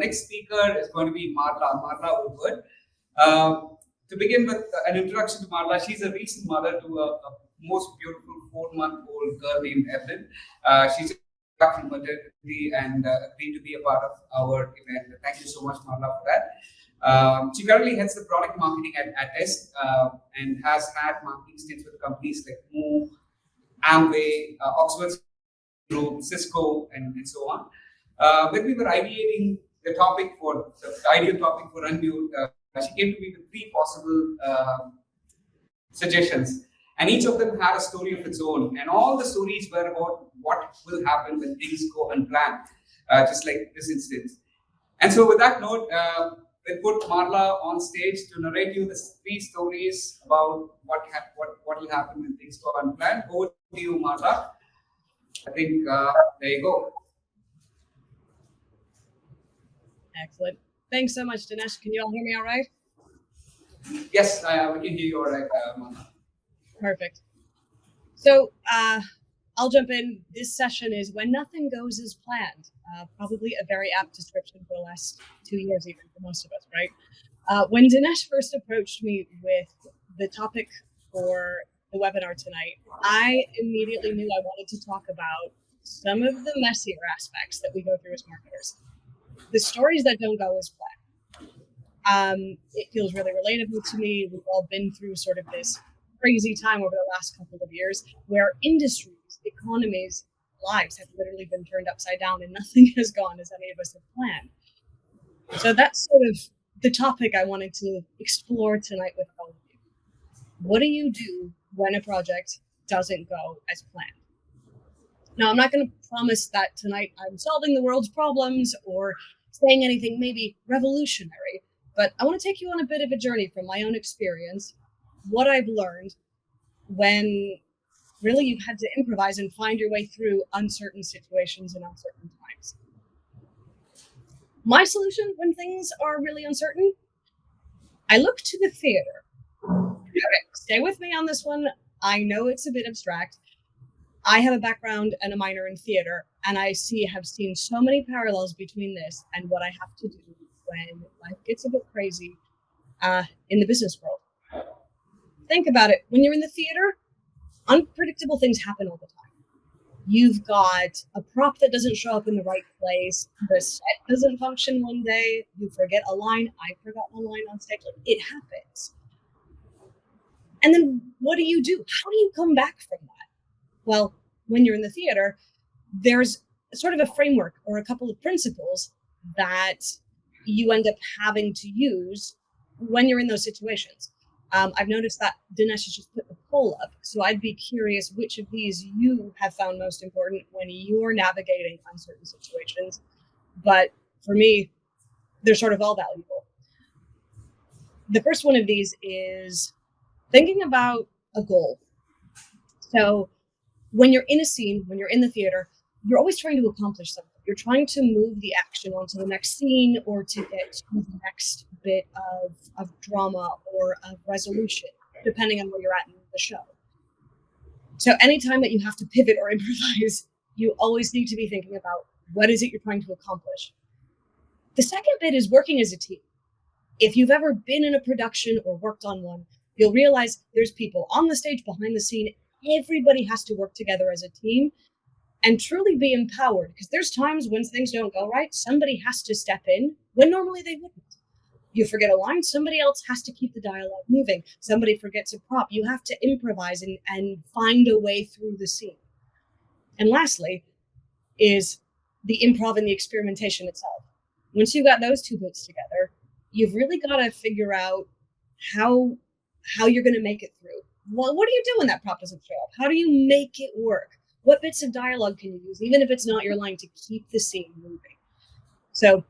next speaker is going to be Marla Woodward. To begin with an introduction to Marla, she's a recent mother to a most beautiful 4-month-old girl named Evelyn. She's back from maternity and agreed to be a part of our event. Thank you so much, Marla, for that. She currently heads the product marketing at Attest and has had marketing stints with companies like Moo, Amway, Oxford Group, Cisco, and so on. When we were ideating the ideal topic for Unmute, she came to me with 3 possible suggestions, and each of them had a story of its own, and all the stories were about what will happen when things go unplanned, just like this instance. And so with that note, we put Marla on stage to narrate you the 3 stories about what will happen when things go unplanned. Over to you, Marla. I think there you go. Excellent. Thanks so much, Dinesh. Can you all hear me all right? Yes, we can hear you all right, Marla. Perfect. So I'll jump in. This session is when nothing goes as planned. Probably a very apt description for the last 2 years, even for most of us, right? When Dinesh first approached me with the topic for the webinar tonight, I immediately knew I wanted to talk about some of the messier aspects that we go through as marketers. The stories that don't go as planned. It feels really relatable to me. We've all been through sort of this crazy time over the last couple of years where industries, economies, lives have literally been turned upside down and nothing has gone as any of us have planned. So that's sort of the topic I wanted to explore tonight with all of you. What do you do when a project doesn't go as planned? Now, I'm not going to promise that tonight I'm solving the world's problems or saying anything maybe revolutionary, but I want to take you on a bit of a journey from my own experience, what I've learned when really you've had to improvise and find your way through uncertain situations and uncertain times. My solution when things are really uncertain, I look to the theater. Okay, stay with me on this one. I know it's a bit abstract. I have a background and a minor in theater, and I have seen so many parallels between this and what I have to do when life gets a bit crazy in the business world. Think about it. When you're in the theater, unpredictable things happen all the time. You've got a prop that doesn't show up in the right place. The set doesn't function one day. You forget a line. I forgot a line on stage. It happens. And then what do? How do you come back from that? Well, when you're in the theater, there's sort of a framework or a couple of principles that you end up having to use when you're in those situations. I've noticed that Dinesh has just put the poll up, so I'd be curious which of these you have found most important when you're navigating uncertain situations. But for me, they're sort of all valuable. The first one of these is thinking about a goal. So when you're in a scene, when you're in the theater, you're always trying to accomplish something. You're trying to move the action onto the next scene or to get to the next bit of drama or of resolution, depending on where you're at in the show. So anytime that you have to pivot or improvise, you always need to be thinking about what is it you're trying to accomplish. The second bit is working as a team. If you've ever been in a production or worked on one, you'll realize there's people on the stage, behind the scene. Everybody has to work together as a team and truly be empowered, because there's times when things don't go right. Somebody has to step in when normally they wouldn't. You forget a line, somebody else has to keep the dialogue moving. Somebody forgets a prop. You have to improvise and find a way through the scene. And lastly is the improv and the experimentation itself. Once you've got those 2 bits together, you've really got to figure out how you're going to make it through. Well, what do you do when that prop doesn't show up? How do you make it work? What bits of dialogue can you use, even if it's not your line, to keep the scene moving? So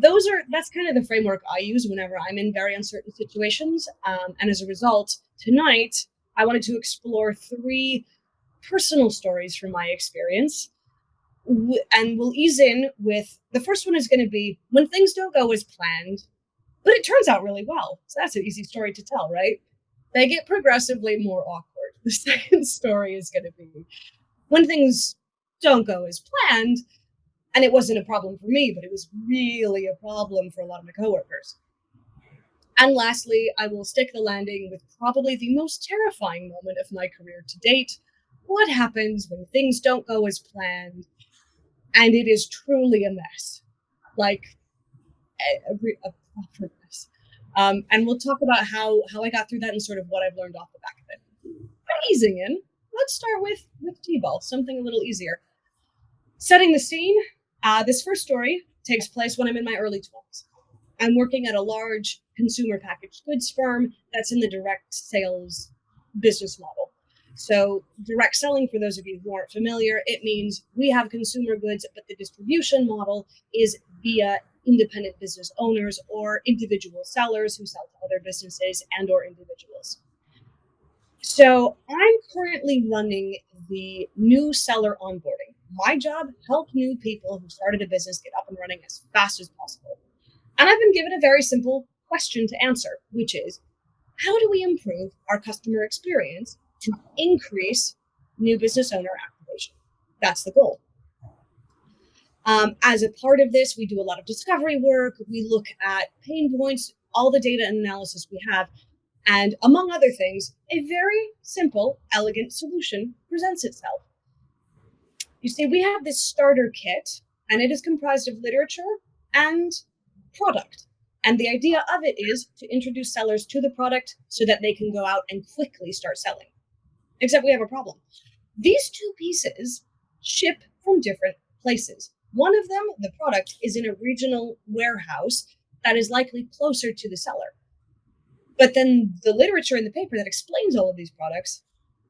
that's kind of the framework I use whenever I'm in very uncertain situations. And as a result, tonight, I wanted to explore 3 personal stories from my experience. And we'll ease in with, the first one is going to be when things don't go as planned, but it turns out really well. So that's an easy story to tell, right? They get progressively more awkward. The second story is going to be when things don't go as planned, And it wasn't a problem for me, but it was really a problem for a lot of my coworkers. And lastly, I will stick the landing with probably the most terrifying moment of my career to date. What happens when things don't go as planned and it is truly a mess? Like a proper mess. And we'll talk about how I got through that and sort of what I've learned off the back of it. But easing in, let's start with T-ball, something a little easier. Setting the scene, this first story takes place when I'm in my early 20s. I'm working at a large consumer packaged goods firm that's in the direct sales business model. So direct selling, for those of you who aren't familiar, it means we have consumer goods, but the distribution model is via independent business owners or individual sellers who sell to other businesses and or individuals. So I'm currently running the new seller onboarding. My job, help new people who started a business get up and running as fast as possible. And I've been given a very simple question to answer, which is, how do we improve our customer experience to increase new business owner activation? That's the goal. As a part of this, we do a lot of discovery work. We look at pain points, all the data and analysis we have. And among other things, a very simple, elegant solution presents itself. You see, we have this starter kit, and it is comprised of literature and product. And the idea of it is to introduce sellers to the product so that they can go out and quickly start selling. Except we have a problem. These two pieces ship from different places. One of them, the product, is in a regional warehouse that is likely closer to the seller. But then the literature in the paper that explains all of these products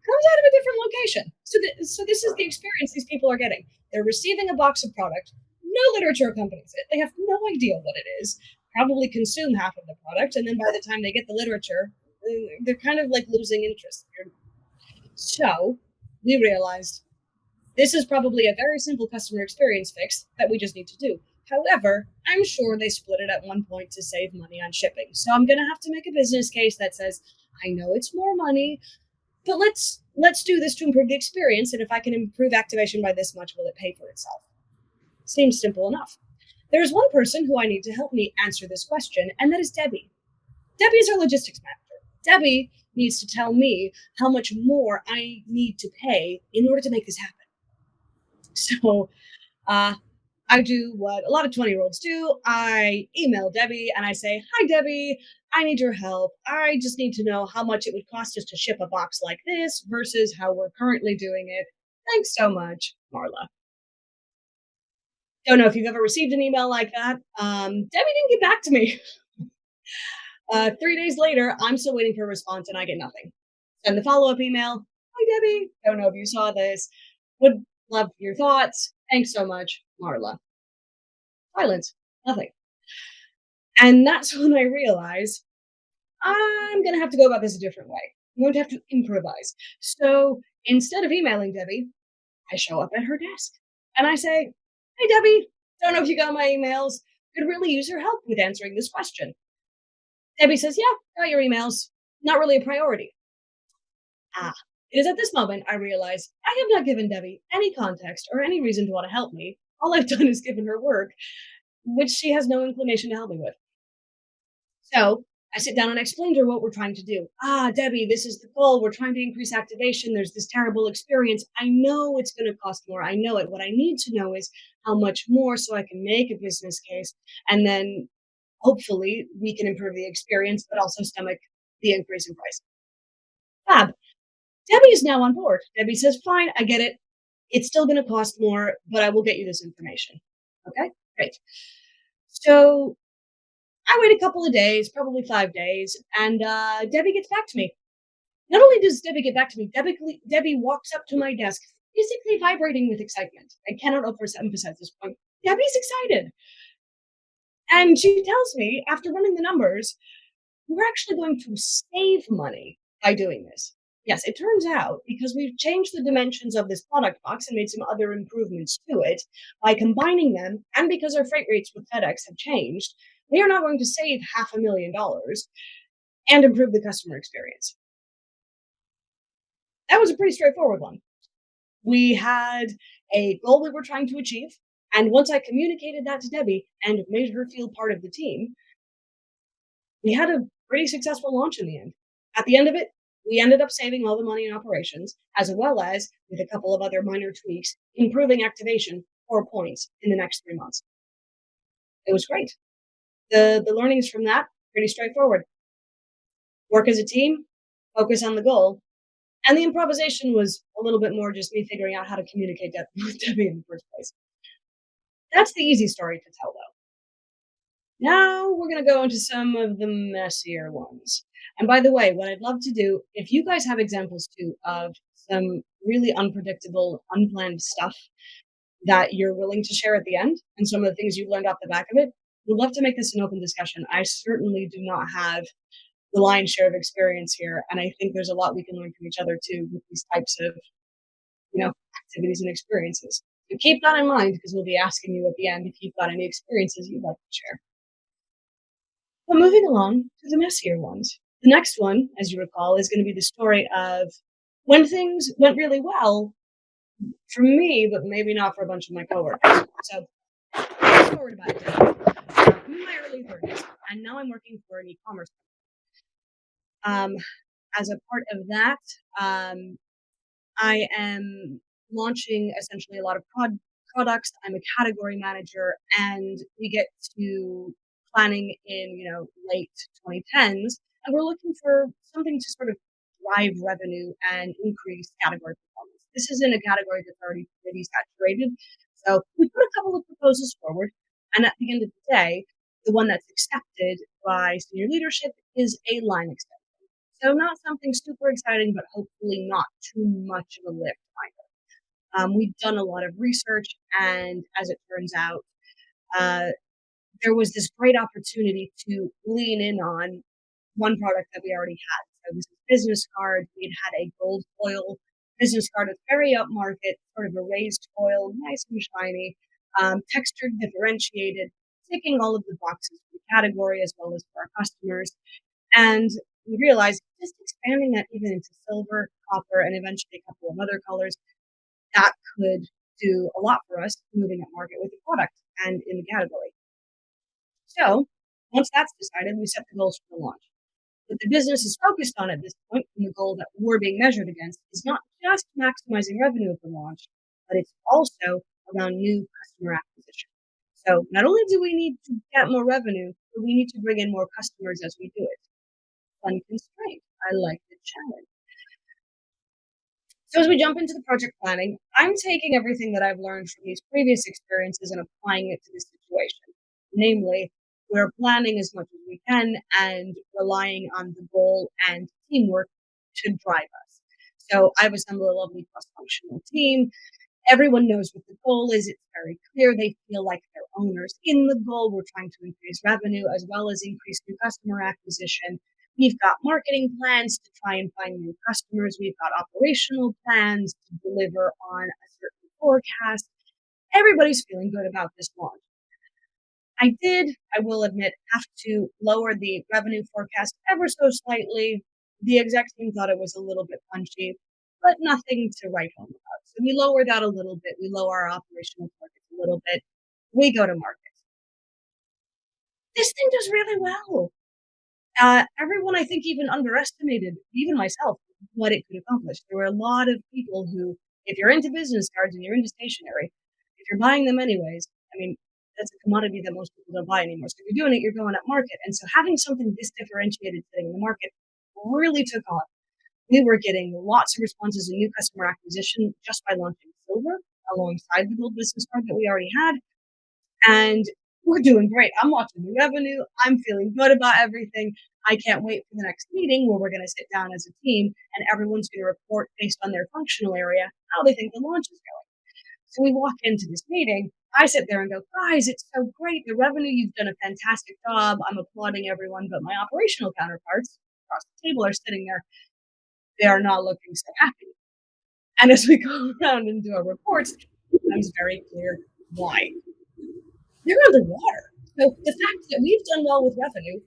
comes out of a different location. So this is the experience these people are getting. They're receiving a box of product. No literature accompanies it. They have no idea what it is, probably consume half of the product, and then by the time they get the literature, they're kind of like losing interest. So we realized this is probably a very simple customer experience fix that we just need to do. However, I'm sure they split it at one point to save money on shipping. So I'm going to have to make a business case that says, I know it's more money, but let's do this to improve the experience. And if I can improve activation by this much, will it pay for itself? Seems simple enough. There's one person who I need to help me answer this question, and that is Debbie. Debbie is our logistics manager. Debbie needs to tell me how much more I need to pay in order to make this happen. So I do what a lot of 20-year-olds do. I email Debbie and I say, hi, Debbie, I need your help. I just need to know how much it would cost us to ship a box like this versus how we're currently doing it. Thanks so much, Marla. Don't know if you've ever received an email like that. Debbie didn't get back to me. 3 days later, I'm still waiting for a response and I get nothing. Send the follow-up email. Hi, Debbie. Don't know if you saw this. Would love your thoughts. Thanks so much, Marla. Silence. Nothing. And that's when I realize I'm going to have to go about this a different way. I'm going to have to improvise. So instead of emailing Debbie, I show up at her desk and I say, hey, Debbie, don't know if you got my emails. Could really use your help with answering this question. Debbie says, yeah, got your emails. Not really a priority. It is at this moment I realize I have not given Debbie any context or any reason to want to help me. All I've done is given her work, which she has no inclination to help me with. So I sit down and I explain to her what we're trying to do. Debbie, this is the goal. We're trying to increase activation. There's this terrible experience. I know it's going to cost more. I know it. What I need to know is how much more so I can make a business case. And then hopefully we can improve the experience, but also stomach the increase in price. Fab. Debbie is now on board. Debbie says, fine, I get it. It's still going to cost more, but I will get you this information. Okay, great. So I wait a couple of days, probably 5 days, and Debbie gets back to me. Not only does Debbie get back to me, Debbie walks up to my desk, physically vibrating with excitement. I cannot overemphasize this point. Debbie's excited. And she tells me, after running the numbers, we're actually going to save money by doing this. Yes, it turns out, because we've changed the dimensions of this product box and made some other improvements to it, by combining them, and because our freight rates with FedEx have changed, we are now going to save $500,000 and improve the customer experience. That was a pretty straightforward one. We had a goal we were trying to achieve. And once I communicated that to Debbie and made her feel part of the team, we had a pretty successful launch in the end. At the end of it, we ended up saving all the money in operations, as well as, with a couple of other minor tweaks, improving activation 4 points in the next 3 months. It was great. The learnings from that, pretty straightforward. Work as a team, focus on the goal, and the improvisation was a little bit more just me figuring out how to communicate that with Debbie in the first place. That's the easy story to tell, though. Now we're going to go into some of the messier ones. And by the way, what I'd love to do, if you guys have examples too of some really unpredictable, unplanned stuff that you're willing to share at the end, and some of the things you've learned off the back of it, we'd love to make this an open discussion. I certainly do not have the lion's share of experience here, and I think there's a lot we can learn from each other too with these types of, activities and experiences. So keep that in mind because we'll be asking you at the end if you've got any experiences you'd like to share. But moving along to the messier ones. The next one, as you recall, is going to be the story of when things went really well for me, but maybe not for a bunch of my coworkers. So, fast forward about it. I'm in my early 30s, and now I'm working for an e-commerce company. As a part of that, I am launching essentially a lot of products. I'm a category manager, and we get to planning in late 2010s, and we're looking for something to sort of drive revenue and increase category performance. This is in a category that's already pretty saturated, so we put a couple of proposals forward, and at the end of the day, the one that's accepted by senior leadership is a line extension. So not something super exciting, but hopefully not too much of a lift either. We've done a lot of research, and as it turns out, there was this great opportunity to lean in on one product that we already had. So this is business card. We'd had a gold foil business card that's very upmarket, sort of a raised foil, nice and shiny, textured, differentiated, ticking all of the boxes for the category as well as for our customers. And we realized just expanding that even into silver, copper, and eventually a couple of other colors, that could do a lot for us moving up market with the product and in the category. So once that's decided, we set the goals for the launch. What the business is focused on at this point, and the goal that we're being measured against, is not just maximizing revenue at the launch, but it's also around new customer acquisition. So not only do we need to get more revenue, but we need to bring in more customers as we do it. Fun constraint. I like the challenge. So as we jump into the project planning, I'm taking everything that I've learned from these previous experiences and applying it to this situation. Namely, we're planning as much as we can and relying on the goal and teamwork to drive us. So I've assembled a lovely cross-functional team. Everyone knows what the goal is. It's very clear. They feel like they're owners in the goal. We're trying to increase revenue as well as increase new customer acquisition. We've got marketing plans to try and find new customers. We've got operational plans to deliver on a certain forecast. Everybody's feeling good about this launch. I will admit, have to lower the revenue forecast ever so slightly. The exec team thought it was a little bit punchy, but nothing to write home about. So we lower that a little bit. We lower our operational targets a little bit. We go to market. This thing does really well. Everyone, I think, even underestimated, even myself, what it could accomplish. There were a lot of people who, if you're into business cards and you're into stationery, if you're buying them anyways, I mean, that's a commodity that most people don't buy anymore. So if you're doing it, you're going at market. And so having something this differentiated sitting in the market really took off. We were getting lots of responses and new customer acquisition just by launching silver alongside the gold business card that we already had. And we're doing great. I'm watching the revenue. I'm feeling good about everything. I can't wait for the next meeting where we're going to sit down as a team and everyone's going to report based on their functional area how they think the launch is going. So we walk into this meeting. I sit there and go, guys, it's so great. The revenue, you've done a fantastic job. I'm applauding everyone, but my operational counterparts across the table are sitting there. They are not looking so happy. And as we go around and do our reports, it becomes very clear why. They're underwater. So the fact that we've done well with revenue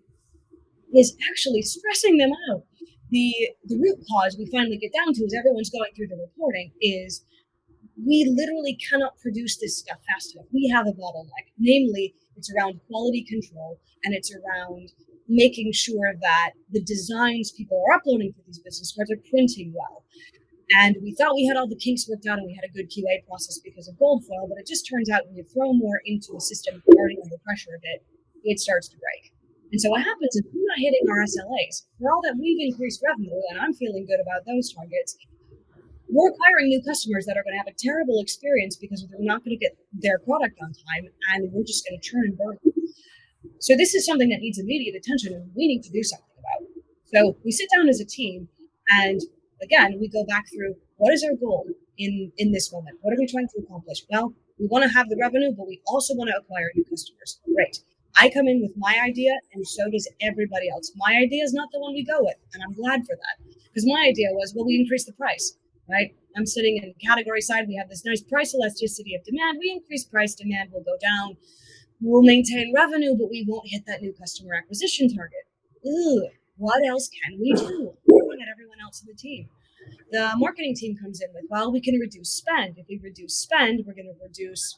is actually stressing them out. The root cause we finally get down to as everyone's going through the reporting is we literally cannot produce this stuff fast enough. We have a bottleneck. Namely, it's around quality control, and it's around making sure that the designs people are uploading for these business cards are printing well. And we thought we had all the kinks worked out and we had a good QA process because of gold foil, but it just turns out when you throw more into a system already under pressure a bit, it starts to break. And so what happens is we're not hitting our SLAs. For all that we've increased revenue, and I'm feeling good about those targets, we're acquiring new customers that are going to have a terrible experience because they're not going to get their product on time, and we're just going to churn and burn. So this is something that needs immediate attention, and we need to do something about it. So we sit down as a team, and again, we go back through what is our goal in this moment? What are we trying to accomplish? Well, we want to have the revenue, but we also want to acquire new customers. Great. I come in with my idea, and so does everybody else. My idea is not the one we go with, and I'm glad for that. Because my idea was, well, we increase the price, right? I'm sitting in the category side. We have this nice price elasticity of demand. We increase price, demand will go down. We'll maintain revenue, but we won't hit that new customer acquisition target. Ugh, what else can we do? Looking at everyone else in the team. The marketing team comes in with, well, we can reduce spend. If we reduce spend, we're going to reduce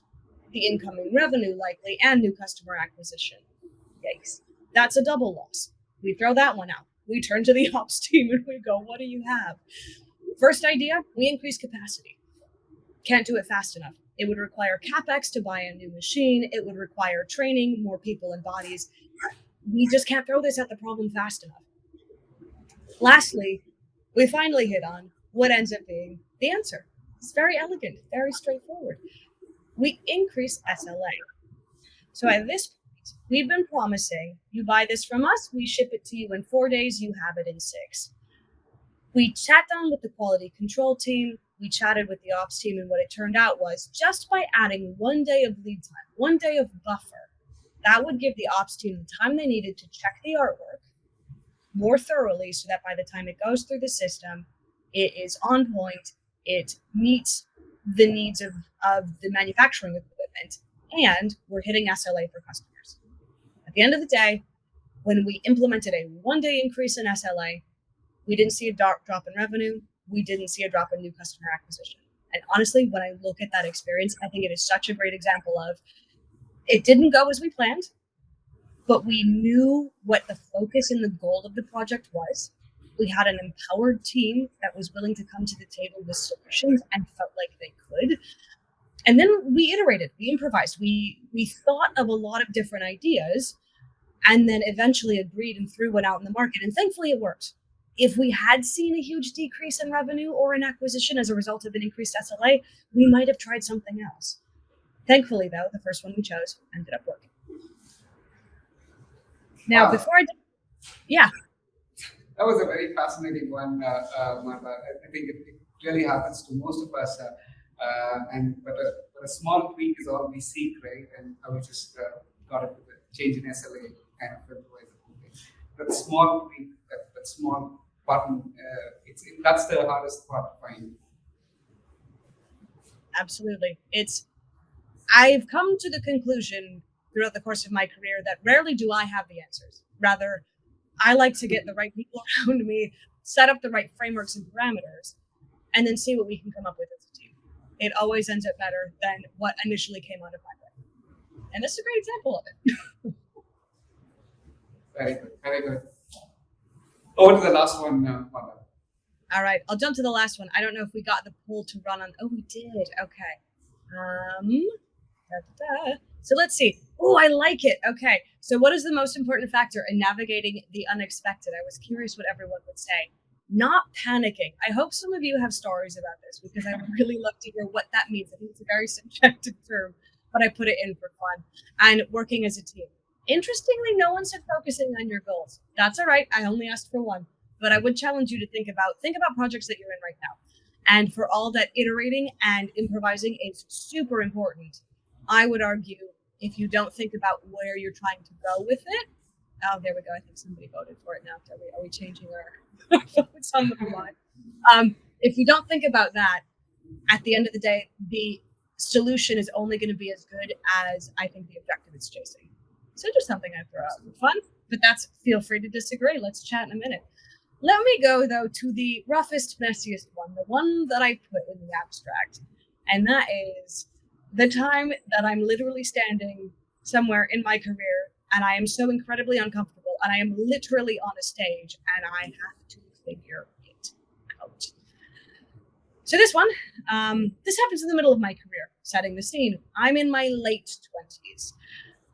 the incoming revenue likely and new customer acquisition. Yikes. That's a double loss. We throw that one out. We turn to the ops team and we go, what do you have? First idea, we increase capacity. Can't do it fast enough. It would require CapEx to buy a new machine. It would require training, more people and bodies. We just can't throw this at the problem fast enough. Lastly, we finally hit on what ends up being the answer. It's very elegant, very straightforward. We increase SLA. So at this point, we've been promising you buy this from us, we ship it to you in 4 days, you have it in 6. We sat down with the quality control team, we chatted with the ops team, and what it turned out was just by adding 1 day of lead time, 1 day of buffer, that would give the ops team the time they needed to check the artwork more thoroughly so that by the time it goes through the system, it is on point, it meets the needs of the manufacturing equipment, and we're hitting SLA for customers. At the end of the day, when we implemented a 1 day increase in SLA, we didn't see a drop in revenue. We didn't see a drop in new customer acquisition. And honestly, when I look at that experience, I think it is such a great example of it didn't go as we planned, but we knew what the focus and the goal of the project was. We had an empowered team that was willing to come to the table with solutions and felt like they could. And then we iterated, we improvised, we thought of a lot of different ideas and then eventually agreed and threw one out in the market. And thankfully it worked. If we had seen a huge decrease in revenue or in acquisition as a result of an increased SLA, we might have tried something else. Thankfully, though, the first one we chose ended up working. Now, before I yeah. That was a very fascinating one, Marla. I think it really happens to most of us. But a small tweak is all we seek, right? And I was just got it with a change in SLA kind of improvise the whole thing. That small tweak, that small button, that's the hardest part to find. Absolutely. I've come to the conclusion throughout the course of my career that rarely do I have the answers. Rather, I like to get the right people around me, set up the right frameworks and parameters, and then see what we can come up with as a team. It always ends up better than what initially came out of my brain. And this is a great example of it. Very good, very good. Over to the last one, Marla. All right, I'll jump to the last one. I don't know if we got the poll to run on. Oh, we did. Okay. So let's see. Oh, I like it. Okay. So what is the most important factor in navigating the unexpected? I was curious what everyone would say. Not panicking. I hope some of you have stories about this because I would really love to hear what that means. I think it's a very subjective term, but I put it in for fun. And working as a team. Interestingly, no one said focusing on your goals. That's all right. I only asked for one, but I would challenge you to think about projects that you're in right now. And for all that, iterating and improvising is super important. I would argue if you don't think about where you're trying to go with it. Oh, there we go. I think somebody voted for it now. Are we changing our votes on the fly? If you don't think about that, at the end of the day, the solution is only going to be as good as I think the objective it's chasing. So just something I throw out for fun, but feel free to disagree. Let's chat in a minute. Let me go though to the roughest, messiest one, the one that I put in the abstract. And that is the time that I'm literally standing somewhere in my career and I am so incredibly uncomfortable and I am literally on a stage and I have to figure it out. So this one, this happens in the middle of my career, setting the scene. I'm in my late 20s.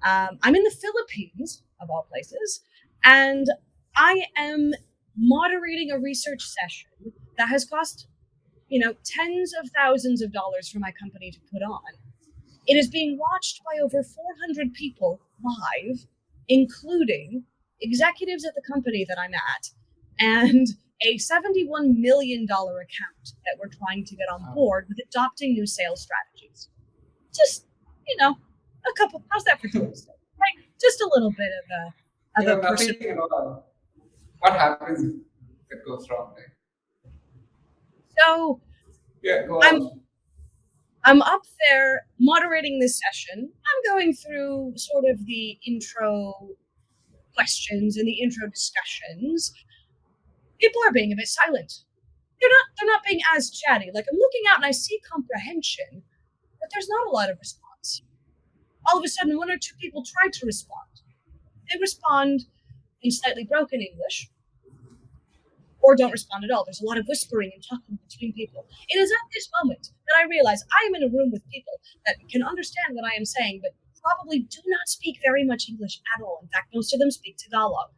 I'm in the Philippines, of all places, and I am moderating a research session that has cost, tens of thousands of dollars for my company to put on. It is being watched by over 400 people live, including executives at the company that I'm at, and a $71 million account that we're trying to get on board with adopting new sales strategies. Just, a couple, how's that for tools? Right? Just a little bit of a person. What happens if it goes wrong? Right? So go on. I'm up there moderating this session. I'm going through sort of the intro questions and the intro discussions. People are being a bit silent. They're not being as chatty. Like, I'm looking out and I see comprehension, but there's not a lot of response. All of a sudden, one or two people try to respond. They respond in slightly broken English, or don't respond at all. There's a lot of whispering and talking between people. It is at this moment that I realize I am in a room with people that can understand what I am saying, but probably do not speak very much English at all. In fact, most of them speak Tagalog.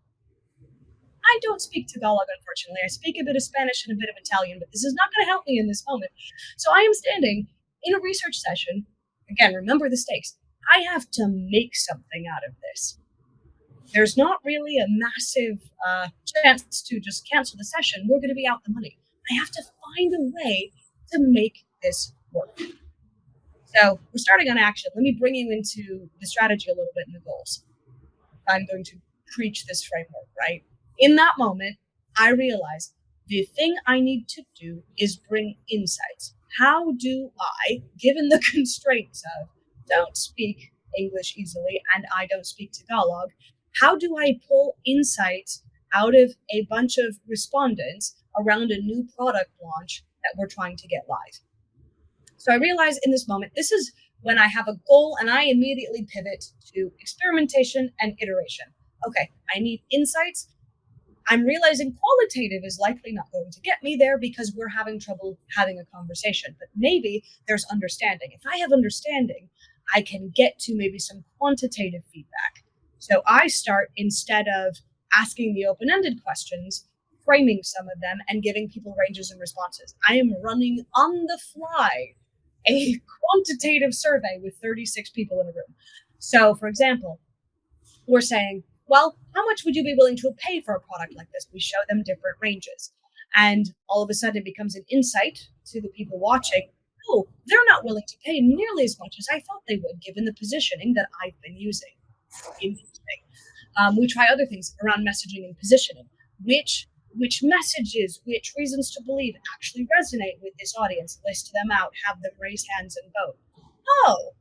I don't speak Tagalog, unfortunately. I speak a bit of Spanish and a bit of Italian, but this is not going to help me in this moment. So I am standing in a research session. Again, remember the stakes. I have to make something out of this. There's not really a massive chance to just cancel the session. We're going to be out the money. I have to find a way to make this work. So we're starting on action. Let me bring you into the strategy a little bit and the goals. I'm going to preach this framework, right? In that moment, I realize the thing I need to do is bring insights. How do I, given the constraints of don't speak English easily and I don't speak Tagalog, how do I pull insights out of a bunch of respondents around a new product launch that we're trying to get live? So I realize in this moment, this is when I have a goal and I immediately pivot to experimentation and iteration. Okay, I need insights. I'm realizing qualitative is likely not going to get me there because we're having trouble having a conversation, but maybe there's understanding. If I have understanding, I can get to maybe some quantitative feedback. So I start, instead of asking the open-ended questions, framing some of them and giving people ranges and responses. I am running on the fly a quantitative survey with 36 people in a room. So, for example, we're saying, well, how much would you be willing to pay for a product like this? We show them different ranges. And all of a sudden it becomes an insight to the people watching. Oh, they're not willing to pay nearly as much as I thought they would, given the positioning that I've been using. Interesting. We try other things around messaging and positioning. Which messages, which reasons to believe actually resonate with this audience? List them out, have them raise hands and vote. Oh,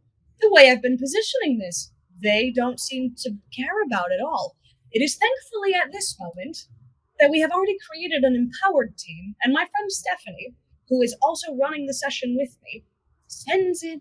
the way I've been positioning this, they don't seem to care about at all. It is thankfully at this moment that we have already created an empowered team, and my friend Stephanie, who is also running the session with me, sends in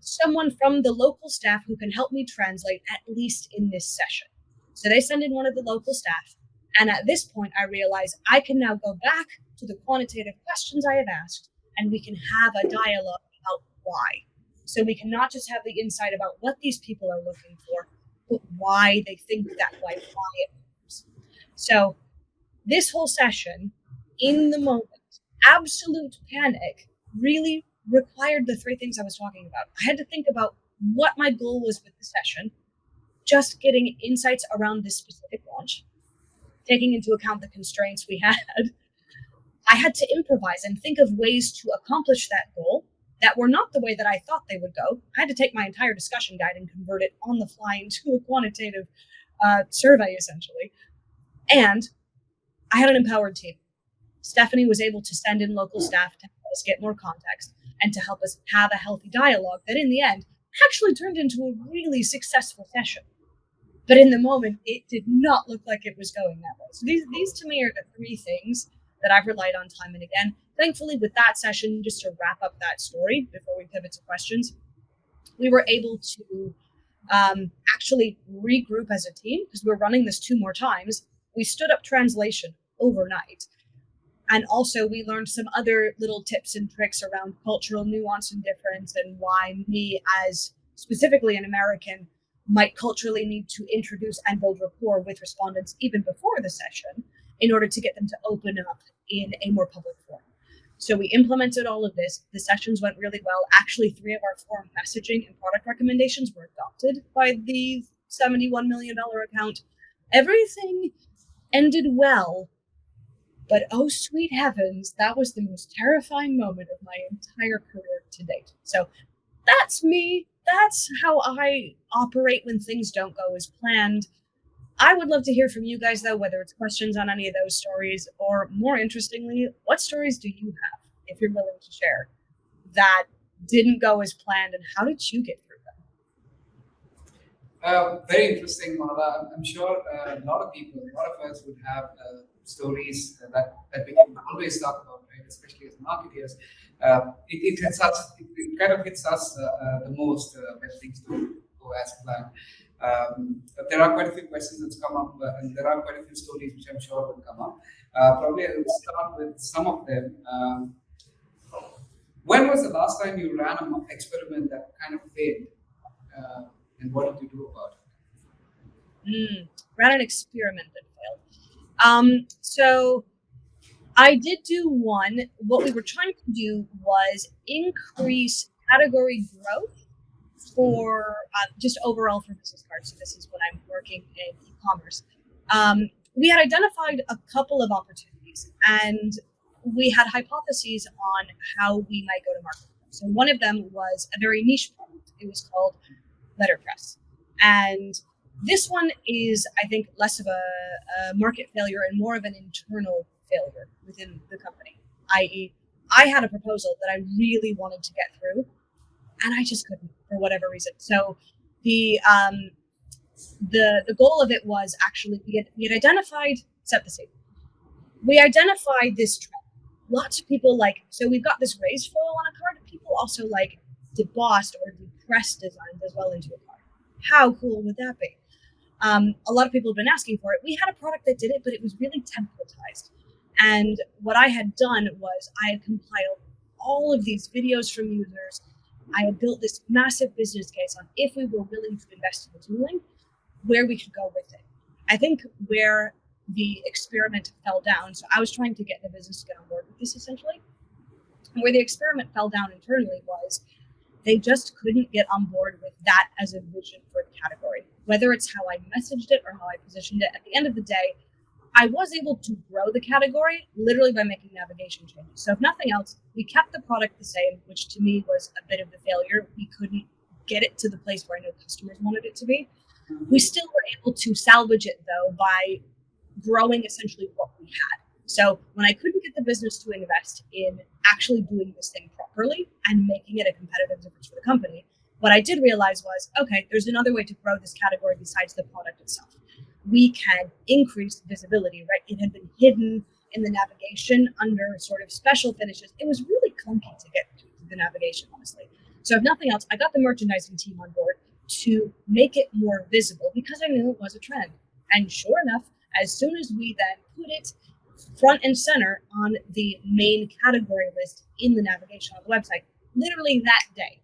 someone from the local staff who can help me translate, at least in this session. So they send in one of the local staff, and at this point I realize I can now go back to the quantitative questions I have asked, and we can have a dialogue about why. So we can not just have the insight about what these people are looking for, but why they think that way, why it matters. So this whole session, in the moment, absolute panic, really required the three things I was talking about. I had to think about what my goal was with the session, just getting insights around this specific launch, taking into account the constraints we had. I had to improvise and think of ways to accomplish that goal that were not the way that I thought they would go. I had to take my entire discussion guide and convert it on the fly into a quantitative survey, essentially. And I had an empowered team. Stephanie was able to send in local staff to help us get more context and to help us have a healthy dialogue that in the end actually turned into a really successful session. But in the moment, it did not look like it was going that way. So these to me are the three things that I've relied on time and again. Thankfully, with that session, just to wrap up that story before we pivot to questions, we were able to actually regroup as a team because we were running this 2 more times. We stood up translation overnight. And also we learned some other little tips and tricks around cultural nuance and difference and why me as specifically an American might culturally need to introduce and build rapport with respondents even before the session in order to get them to open up in a more public forum. So we implemented all of this. The sessions went really well. Actually, 3 of our forum messaging and product recommendations were adopted by the $71 million account. Everything ended well, but oh sweet heavens, that was the most terrifying moment of my entire career to date. So that's me. That's how I operate when things don't go as planned. I would love to hear from you guys, though, whether it's questions on any of those stories, or more interestingly, what stories do you have, if you're willing to share, that didn't go as planned, and how did you get through them? Very interesting, Marla. I'm sure a lot of people, a lot of us would have stories that we can always talk about, right? Especially as marketers. It hits us, it kind of hits us the most when things don't go as planned. There are quite a few questions that's come up, and there are quite a few stories which I'm sure will come up. Probably I will start with some of them. When was the last time you ran an experiment that kind of failed? And what did you do about it? Ran an experiment that failed. So I did do one. What we were trying to do was increase category growth for just overall for business cards. So this is when I'm working in e-commerce. We had identified a couple of opportunities, and we had hypotheses on how we might go to market. So one of them was a very niche product. It was called letterpress. And this one is, I think, less of a market failure and more of an internal failure within the company, i.e., I had a proposal that I really wanted to get through, and I just couldn't for whatever reason. So the goal of it was actually we had identified, set the scene. We identified this trend. Lots of people so we've got this raised foil on a card. People also like debossed or depressed designs as well into a card. How cool would that be? A lot of people have been asking for it. We had a product that did it, but it was really templatized. And what I had done was I had compiled all of these videos from users. I had built this massive business case on if we were willing to invest in the tooling, where we could go with it. I think where the experiment fell down, so I was trying to get the business to get on board with this essentially. Where the experiment fell down internally was they just couldn't get on board with that as a vision for the category. Whether it's how I messaged it or how I positioned it, at the end of the day, I was able to grow the category literally by making navigation changes. So if nothing else, we kept the product the same, which to me was a bit of the failure. We couldn't get it to the place where I know customers wanted it to be. We still were able to salvage it, though, by growing essentially what we had. So when I couldn't get the business to invest in actually doing this thing properly and making it a competitive difference for the company, what I did realize was, okay, there's another way to grow this category besides the product itself. We can increase visibility, right? It had been hidden in the navigation under sort of special finishes. It was really clunky to get to the navigation, honestly. So if nothing else, I got the merchandising team on board to make it more visible because I knew it was a trend. And sure enough, as soon as we then put it front and center on the main category list in the navigation on the website, literally that day,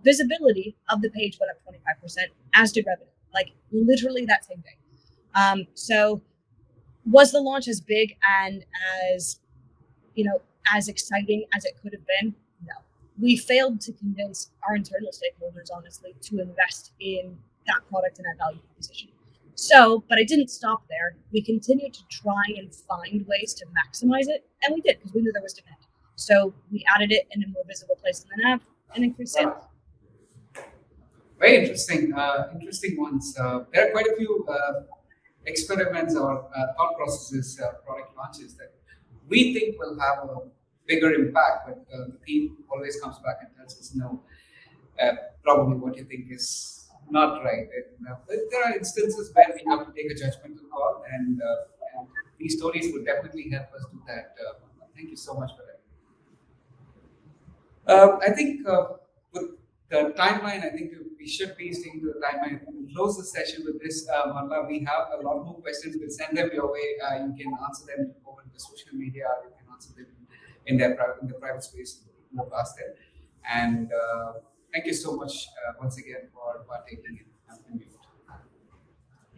visibility of the page went up 25%, as did revenue, like literally that same day. So was the launch as big and as exciting as it could have been? No. We failed to convince our internal stakeholders, honestly, to invest in that product and that value proposition. So, but I didn't stop there. We continued to try and find ways to maximize it, and we did because we knew there was demand. So we added it in a more visible place in the nav and increased sales. Very interesting, interesting ones. There are quite a few experiments or thought processes, product launches that we think will have a bigger impact, but the team always comes back and tells us no. Probably what you think is not right. There are instances where we have to take a judgmental call and these stories would definitely help us do that. Thank you so much for that. I think with the timeline, I think we should be sticking to the timeline. We'll close the session with this, Marla. We have a lot more questions. We'll send them your way. You can answer them over the social media. You can answer them in the private space. We'll ask them. And thank you so much once again for partaking in Unmute.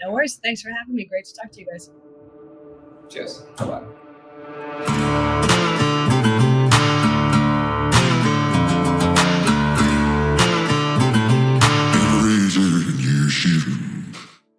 No worries. Thanks for having me. Great to talk to you guys. Cheers. Bye-bye.